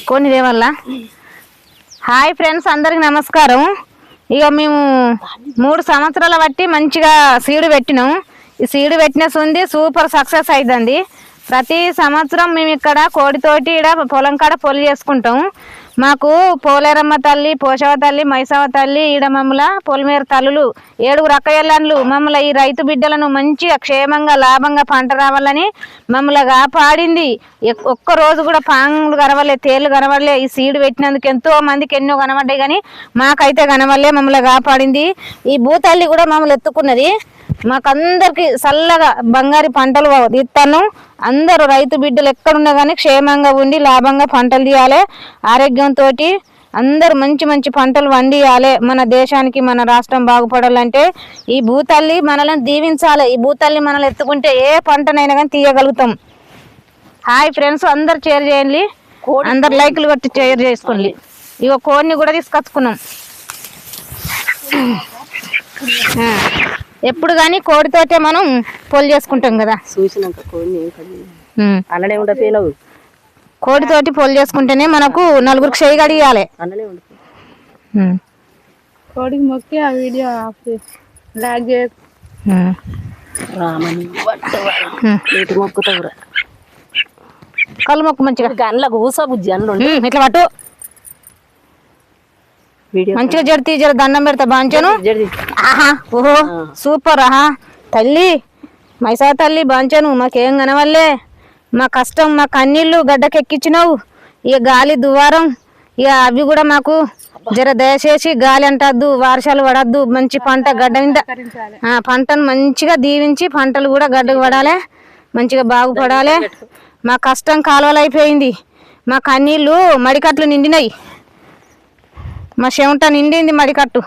కొన్ని దేవల్ల hi friends, అందరికి నమస్కారం. ఇక మేము 3 సంవత్సరాల బట్టి మంచిగా సీడు పెట్టినాం. ఈ సీడు పెట్టిన సుంది సూపర్ సక్సెస్ అవుతుంది. ప్రతి సంవత్సరం మేము ఇక్కడ కోడితోటి ఇక్కడ పొలం కాడ పొలి చేసుకుంటాం. మాకు పోలేరమ్మ తల్లి, పోషవ తల్లి, మైసవ తల్లి, ఈడ మమ్మల పొలిమేర తల్లులు 7 రకయళ్ళన్లు మమ్మల్ని ఈ రైతు బిడ్డలను మంచిగా క్షేమంగా లాభంగా పంట రావాలని మమ్మల్ని కాపాడింది. ఒక్క రోజు కూడా పాములు కనవలే, తేళ్లు కనవలే. ఈ సీడు పెట్టినందుకు ఎంతో మందికి ఎన్నో కనబడ్డాయి, కానీ మాకైతే కనవలే. మమ్మల్ని కాపాడింది. ఈ భూతల్లి కూడా మమ్మల్ని ఎత్తుకున్నది. మాకందరికి చల్లగా బంగారు పంటలు ఇస్తాను. అందరూ రైతు బిడ్డలు ఎక్కడున్నా కానీ క్షేమంగా ఉండి లాభంగా పంటలు తీయాలి. ఆరోగ్యంతో అందరూ మంచి మంచి పంటలు వండియాలి. మన దేశానికి మన రాష్ట్రం బాగుపడాలంటే ఈ భూతల్లి మనల్ని దీవించాలి. ఈ భూతల్లి మనల్ని ఎత్తుకుంటే ఏ పంటనైనా కానీ తీయగలుగుతాం. హాయ్ ఫ్రెండ్స్, అందరు షేర్ చేయండి, అందరు లైకులు కొట్టి షేర్ చేసుకోండి. ఇక కోడిని కూడా తీసుకొచ్చుకున్నాం. ఎప్పుడు కానీ కోడితోటే మనం పొలి చేసుకుంటాం కదా. చూసినాక అలానే ఉండపోయినావు. కోడితోటి పొలి చేసుకుంటేనే మనకు నలుగురికి చేయి గడియాలి. కోడికి మొక్కి ఆ వీడియో లాగ్ మొక్కుతావురా. కళ్ళు మొక్కు మంచిగా గన్ల కూసా బుజ్జి అన్ను ఇట్లా పట్టు మంచిగా జడితే జర దండం పెడతా బాంచాను. ఆహా ఓహో సూపర్. ఆహా తల్లి మైసా తల్లి బాంచాను. మాకేం కనవల్లే. మా కష్టం మా కన్నీళ్ళు గడ్డకెక్కించినావు. ఇక గాలి దువారం ఇక అవి కూడా మాకు జర దయచేసి గాలి అంటద్దు, వర్షాలు పడద్దు, మంచి పంట గడ్డ మీద పంటను మంచిగా దీవించి పంటలు కూడా గడ్డకు పడాలి, మంచిగా బాగుపడాలి. మా కష్టం కాలువలు అయిపోయింది. మా కన్నీళ్ళు మడికట్లు నిండినాయి. మా చెమట నిండింది మడికట్టు.